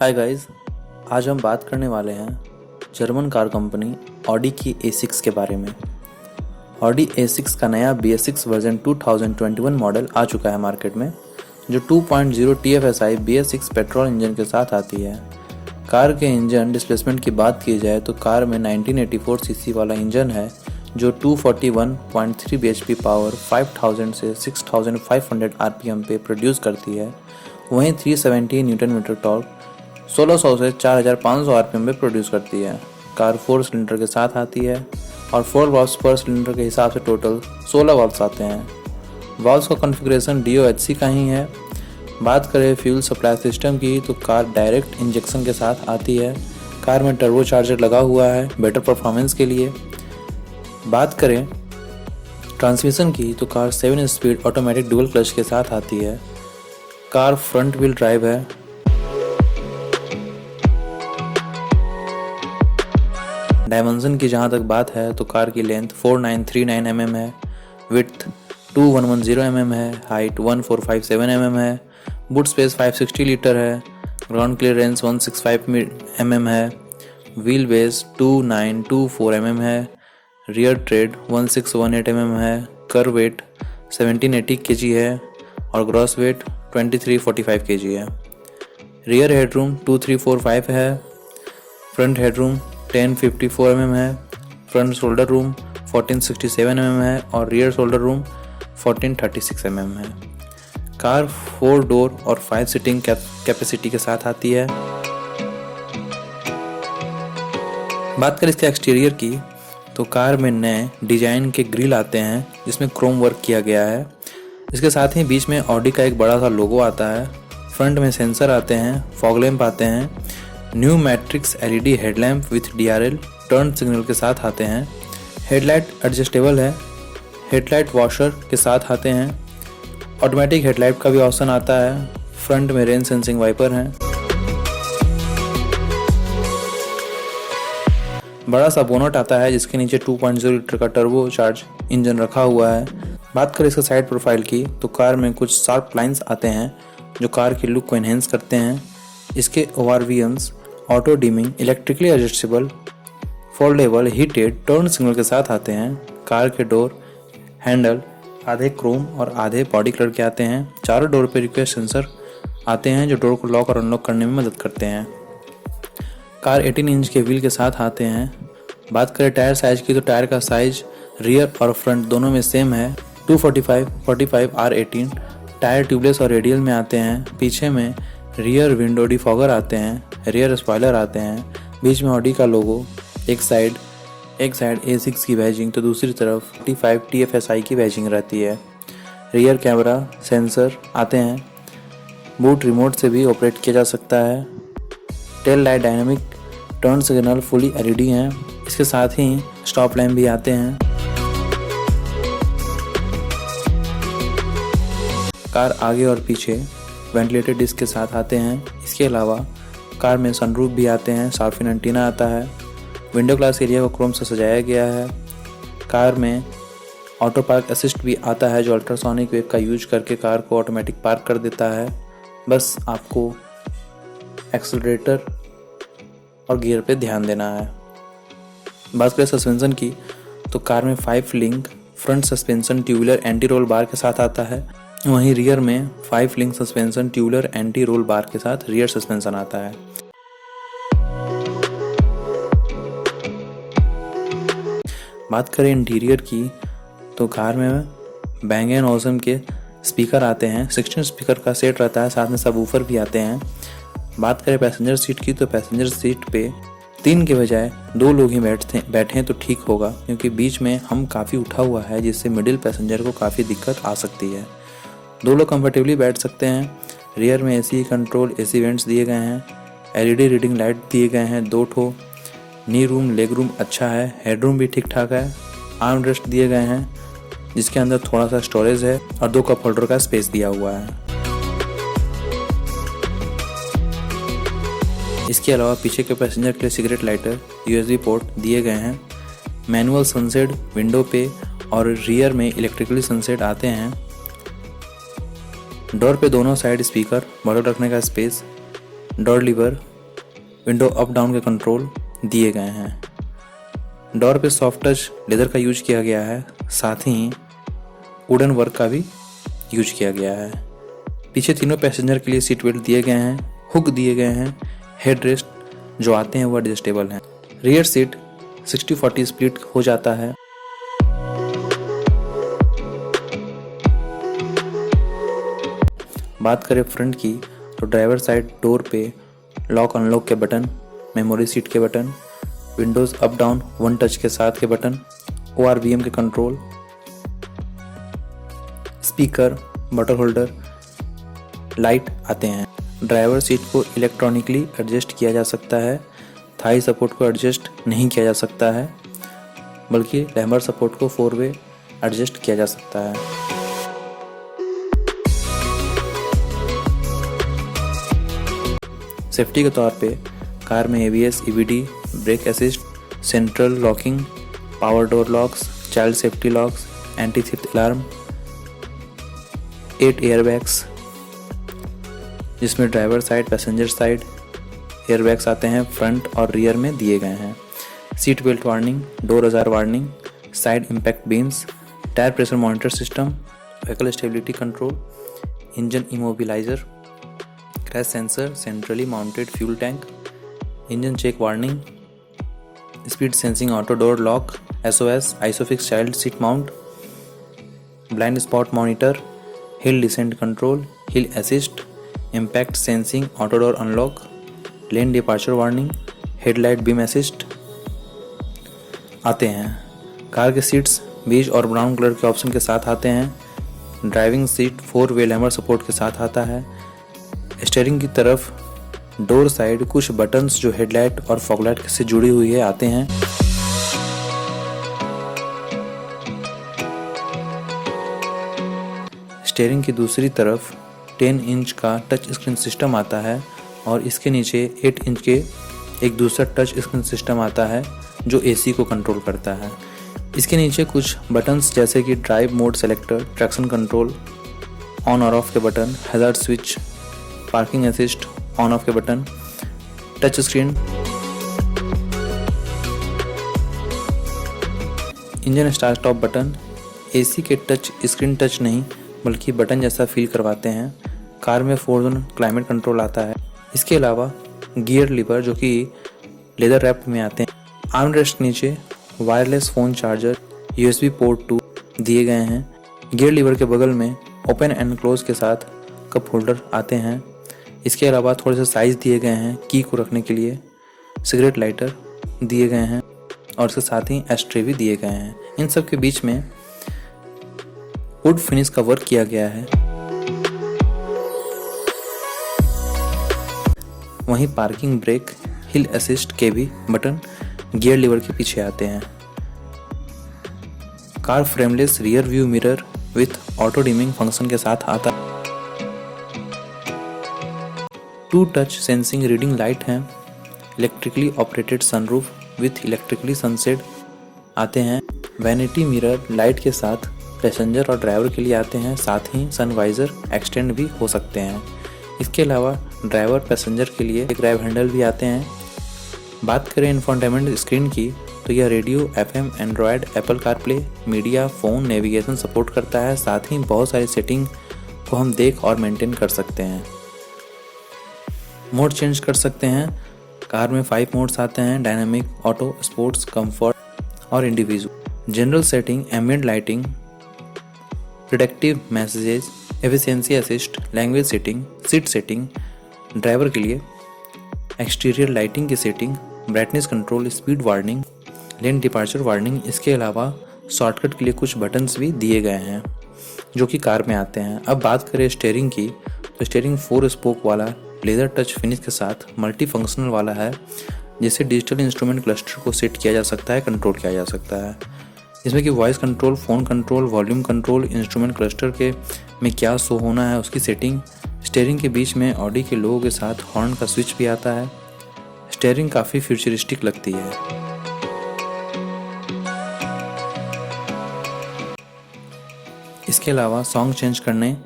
Hi guys, आज हम बात करने वाले हैं जर्मन कार कंपनी ऑडी की A6 के बारे में। ऑडी A6 का नया BS6 वर्जन 2021 मॉडल आ चुका है मार्केट में, जो 2.0 TFSI BS6 पेट्रोल इंजन के साथ आती है। कार के इंजन डिस्प्लेसमेंट की बात की जाए तो कार में 1984 सीसी वाला इंजन है, जो 241.3 bhp पावर 5000 से 6500 RPM पे प्रोड्यूस करती है। वहीं 370 न्यूटन मीटर टॉर्क 1600 से 4500 RPM पे प्रोड्यूस करती है। कार 4 सिलेंडर के साथ आती है और 4 वाल्व्स पर सिलेंडर के हिसाब से टोटल 16 वाल्व्स आते हैं। वाल्व्स का कॉन्फ़िगरेशन DOHC का ही है। बात करें फ्यूल सप्लाई सिस्टम की तो कार डायरेक्ट इंजेक्शन के साथ आती है। कार में टर्बो चार्जर लगा हुआ है बेटर परफॉर्मेंस के लिए। बात करें ट्रांसमिशन की तो car 7 speed automatic dual clutch के साथ आती है। कार फ्रंट व्हील ड्राइव है। डायमेंशन की जहाँ तक बात है तो कार की लेंथ 4939 mm है, विड्थ 2110 mm है, हाइट 1457 mm है, बूट स्पेस 560 लीटर है, ग्राउंड क्लियरेंस 165 mm है, व्हील बेस 2924 mm है, रियर ट्रेड 1618 mm है, कर वेट 1780 kg है और ग्रॉस वेट 2345 kg है। रियर हेडरूम 2345 है, फ्रंट हेडरूम 1054 mm है, फ्रंट शोल्डर रूम 1467 mm है और रियर शोल्डर रूम 1436 mm है। कार 4 डोर और 5 सीटिंग कैपेसिटी के साथ आती है। बात करें इसके एक्सटीरियर की तो कार में नए डिजाइन के ग्रिल आते हैं जिसमें क्रोम वर्क किया गया है। इसके साथ ही बीच में ऑडी का एक बड़ा सा लोगो आता है। फ्रंट में सेंसर आते हैं, फॉग लैंप आते हैं, new matrix LED headlamp with DRL turn signal के साथ आते हैं। हेडलाइट एडजस्टेबल है, हेडलाइट वॉशर के साथ आते हैं। ऑटोमेटिक हेडलाइट का भी ऑप्शन आता है। फ्रंट में रेन सेंसिंग वाइपर हैं। बड़ा सा बोनट आता है जिसके नीचे 2.0 लीटर का टर्बो चार्ज इंजन रखा हुआ है। बात करें इसके साइड प्रोफाइल की तो कार में कुछ शार्प लाइंस आते हैं जो कार की लुक को एनहेंस करते हैं। इसके ORVMs auto dimming, electrically adjustable, foldable, heated turn signal के साथ आते हैं। कार के डोर हैंडल आधे क्रोम और आधे बॉडी कलर के आते हैं। चारों डोर पे रिक्वेस्ट सेंसर आते हैं जो डोर को लॉक और अनलॉक करने में मदद करते हैं। कार 18 इंच के व्हील के साथ आते हैं। बात करें टायर साइज की तो टायर का साइज रियर और फ्रंट दोनों में सेम है। 245, 45 R18 टायर ट्यूबलेस और रेडियल में आते हैं। पीछे में रियर विंडो डिफॉगर आते हैं, रियर स्पॉइलर आते हैं, बीच में ऑडी का लोगो, एक साइड A6 की बैजिंग तो दूसरी तरफ 45 TFSI की बैजिंग रहती है। रियर कैमरा सेंसर आते हैं। बूट रिमोट से भी ऑपरेट किया जा सकता है। Tail light dynamic turn signal fully LED हैं। इसके साथ ही स्टॉप लैम्प भी आते हैं। कार आगे और पीछे वेंटिलेटेड डिस्क के साथ आते हैं। इसके अलावा कार में सनरूफ भी आते हैं, शार्क फिन एंटीना आता है। विंडो ग्लास एरिया को क्रोम से सजाया गया है। कार में ऑटो पार्क असिस्ट भी आता है जो अल्ट्रासोनिक वेव का यूज करके कार को ऑटोमेटिक पार्क कर देता है। बस आपको एक्सेलरेटर और गियर पे ध्यान देना है। बात करें सस्पेंशन की तो कार में 5 link front suspension tubular anti roll bar के साथ आता है। वहीं रियर में 5 link suspension tubular anti roll bar के साथ रियर सस्पेंशन आता है। बात करें इंटीरियर की तो कार में Bang & Olufsen के स्पीकर आते हैं। 16 स्पीकर का सेट रहता है, साथ में सबवूफर भी आते हैं। बात करें पैसेंजर सीट की तो पैसेंजर सीट पे 3 के बजाय 2 लोग ही बैठे तो ठीक होगा, क्योंकि बीच में हम काफ़ी उठा हुआ है जिससे मिडिल पैसेंजर को काफ़ी दिक्कत आ सकती है। 2 लोग कंफर्टेबली बैठ सकते हैं। रियर में AC कंट्रोल, AC वेंट्स दिए गए हैं। LED रीडिंग लाइट दिए गए हैं 2 ठो। नी रूम, लेग रूम अच्छा है। हेडरूम भी ठीक ठाक है। आर्म रेस्ट दिए गए हैं जिसके अंदर थोड़ा सा स्टोरेज है और 2 कप होल्डर का स्पेस दिया हुआ है। इसके अलावा पीछे के पैसेंजर के लिए सिगरेट लाइटर, USB पोर्ट दिए गए हैं। मैनुअल सनसेट विंडो पे और रियर में इलेक्ट्रिकली सनसेट आते हैं। डोर पे दोनों साइड स्पीकर, बॉटल रखने का space, door lever, window up down के कंट्रोल दिए गए हैं। डोर पे सॉफ्ट टच लेदर का यूज किया गया है, साथ ही वुडन वर्क का भी यूज किया गया है। पीछे तीनों पैसेंजर के लिए सीट बेल्ट दिए गए हैं, हुक दिए गए हैं, हेड रेस्ट जो आते हैं वो एडजस्टेबल हैं। रियर सीट 60-40 स्प्लिट हो जाता है। बात करें फ्रंट की तो ड्राइवर साइड डोर पे लॉक अनलॉक के बटन, मेमोरी सीट के button, Windows up down one touch के साथ के बटन, ORVM के control, speaker, button holder, light आते हैं। ड्राइवर सीट को इलेक्ट्रॉनिकली एडजस्ट किया जा सकता है। थाई सपोर्ट को एडजस्ट नहीं किया जा सकता है, बल्कि लैम्बर सपोर्ट को 4 वे एडजस्ट किया जा सकता है। सेफ्टी के तौर पे कार में ABS, EBD, brake assist, central locking, power door locks, child safety locks, anti theft alarm, 8 airbags जिसमें driver side, passenger side airbags आते हैं, फ्रंट और रियर में दिए गए हैं। Seat belt warning, door ajar warning, side impact beams, tyre pressure monitor system, vehicle stability control, engine immobiliser, crash sensor, centrally mounted fuel tank, engine check warning, speed sensing auto door lock, SOS, isofix child seat mount, blind spot monitor, hill descent control, हिल assist, impact sensing auto door unlock, lane departure warning, headlight beam assist आते हैं। Car के seats beige और brown colour के option के साथ आते हैं। Driving seat 4 वे lumbar support के साथ आता है। स्टीयरिंग की तरफ डोर साइड कुछ बटन्स जो हेडलाइट और फॉगलाइट से जुड़ी हुई है आते हैं। स्टीयरिंग की दूसरी तरफ 10 इंच का टच स्क्रीन सिस्टम आता है और इसके नीचे 8 इंच के एक दूसरा टच स्क्रीन सिस्टम आता है जो AC को कंट्रोल करता है। इसके नीचे कुछ बटन्स जैसे कि drive mode selector, traction control, on और ऑफ के button, hazard switch, parking assist, on off के button, touch screen, engine start stop button, AC के टच स्क्रीन टच नहीं बल्कि बटन जैसा फील करवाते हैं। कार में 4 जोन क्लाइमेट कंट्रोल आता है। इसके अलावा गियर लीवर जो कि लेदर रैप में आते हैं। आर्म रेस्ट नीचे wireless phone charger, USB port 2 दिए गए हैं। गियर लीवर के बगल में ओपन एंड क्लोज के साथ कप होल्डर आते हैं। इसके अलावा थोड़े से साइज़ दिए गए हैं की को रखने के लिए, सिगरेट लाइटर दिए गए हैं और इसके साथ ही एस्ट्रे भी दिए गए हैं। इन सब के बीच में वुड फिनिश का वर्क किया गया है। वहीं पार्किंग ब्रेक, हिल असिस्ट के भी बटन गियर लीवर के पीछे आते हैं। Car frameless rear view mirror with auto dimming function के साथ आता है। 2 टच सेंसिंग रीडिंग लाइट हैं। Electrically operated sunroof with electrically sunset आते हैं। वैनिटी मिरर लाइट के साथ पैसेंजर और ड्राइवर के लिए आते हैं, साथ ही सनवाइजर एक्सटेंड भी हो सकते हैं। इसके अलावा ड्राइवर पैसेंजर के लिए ग्रैब हैंडल भी आते हैं। बात करें इंफोटेनमेंट स्क्रीन की तो यह radio, FM, Android, Apple CarPlay, media, phone, navigation support करता है। साथ ही बहुत सारी सेटिंग को हम देख और मेंटेन कर सकते हैं। मोड चेंज कर सकते हैं। कार में 5 मोड्स आते हैं: डायनामिक, ऑटो, स्पोर्ट्स, कंफर्ट और individual. General setting, ambient lighting, predictive messages, efficiency assist, language setting, seat setting, driver के लिए एक्सटीरियर लाइटिंग की setting, brightness control, speed warning, lane departure warning. इसके अलावा शॉर्टकट के लिए कुछ बटन्स भी दिए गए हैं जो कि कार में आते हैं। अब बात करें स्टीयरिंग की तो स्टीयरिंग 4 स्पोक वाला लेदर टच फिनिश के साथ मल्टी फंक्शनल वाला है, जिससे डिजिटल इंस्ट्रूमेंट क्लस्टर को सेट किया जा सकता है, कंट्रोल किया जा सकता है। इसमें कि voice control, phone control, volume control, instrument cluster के में क्या शो होना है उसकी सेटिंग। स्टीयरिंग के बीच में ऑडी के लोगो के साथ हॉर्न का स्विच भी आता है। स्टीयरिंग काफ़ी फ्यूचरिस्टिक लगती है। इसके अलावा सॉन्ग चेंज करने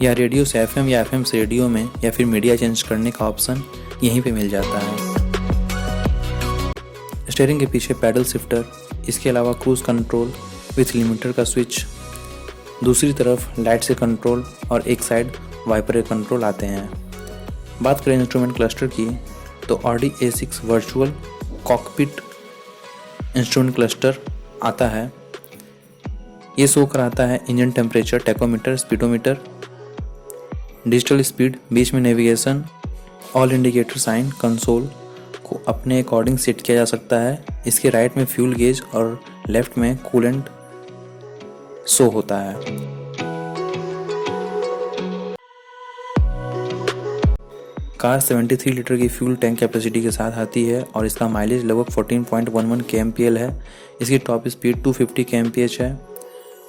या रेडियो से FM या FM से रेडियो में या फिर मीडिया चेंज करने का ऑप्शन यहीं पे मिल जाता है। स्टीयरिंग के पीछे पैडल शिफ्टर, इसके अलावा क्रूज कंट्रोल विथ लिमिटर का स्विच, दूसरी तरफ लाइट से कंट्रोल और एक साइड वाइपर के कंट्रोल आते हैं। बात करें इंस्ट्रूमेंट क्लस्टर की तो Audi A6 virtual cockpit instrument cluster आता है। ये शो कराता है engine temperature, tachometer, speedometer, digital speed, बीच में navigation, all indicator sign, console को अपने अकॉर्डिंग सेट किया जा सकता है। इसके राइट में फ्यूल गेज और लेफ्ट में कूलेंट शो होता है। कार 73 लीटर की फ्यूल टैंक कैपेसिटी के साथ आती है और इसका माइलेज लगभग 14.11 kmpl है। इसकी टॉप स्पीड 250 kmph है।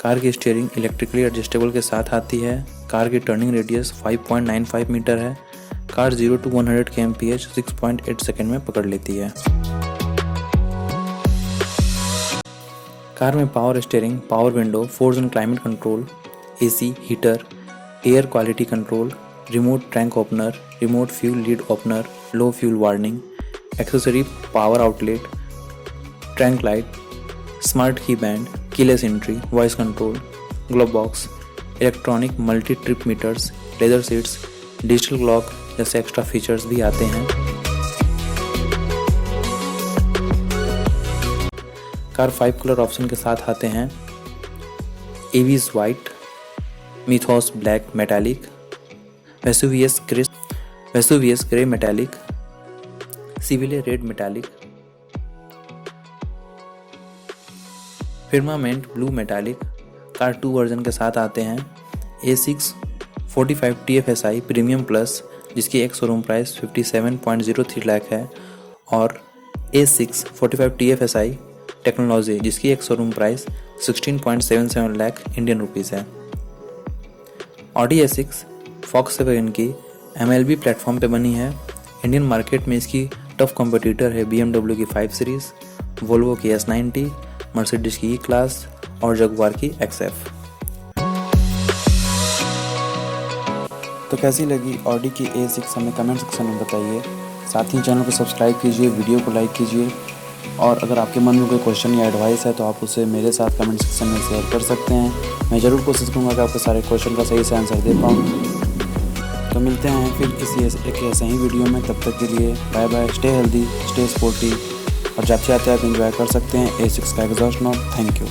कार की स्टीयरिंग इलेक्ट्रिकली एडजस्टेबल के साथ आती है। कार की टर्निंग रेडियस 5.95 मीटर है। कार 0 to 100 kmph 6.8 सेकेंड में पकड़ लेती है। कार में power steering, power window, 4 zone climate control, AC, heater, air quality control, remote trunk opener, remote fuel lead opener, लो fuel warning, accessory power outlet, trunk light, smart की band, keyless entry, voice control, glove box, electronic multi trip meters, leather seats, digital clock जैसे extra features भी आते हैं। Car 5 colour option के साथ आते हैं। Ibis white, Mythos black metallic, Vesuvius grey metallic, Sevilla red metallic, Firmament blue metallic. Car 2 version के साथ आते हैं। A6 45 TFSI प्रीमियम प्लस जिसकी एक शोरूम प्राइस 57.03 लाख है और A6 45 TFSI टेक्नोलॉजी जिसकी एक showroom price 16.77 lakh Indian rupees है। ऑडी A6 फॉक्सवैगन की MLB प्लेटफॉर्म पे बनी है। इंडियन मार्केट में इसकी टफ कॉम्पिटिटर है BMW की 5 सीरीज़, वोल्वो की S90, मर्सिडीज की E-क्लास और जगुआर की XF। तो कैसी लगी ऑडी की A6 हमें कमेंट सेक्शन में बताइए। साथ ही चैनल को सब्सक्राइब कीजिए, वीडियो को लाइक कीजिए और अगर आपके मन में कोई क्वेश्चन या एडवाइस है तो आप उसे मेरे साथ कमेंट सेक्शन में शेयर कर सकते हैं। मैं ज़रूर कोशिश करूँगा कि आपके सारे क्वेश्चन का सही से आंसर दे पाऊँ। तो मिलते हैं फिर किसी एक ऐसे ही वीडियो में। तब तक के लिए bye bye, stay healthy, stay sporty और जाते जाते आप एंजॉय कर सकते हैं A6 का एग्जॉस्ट नॉट। Thank you.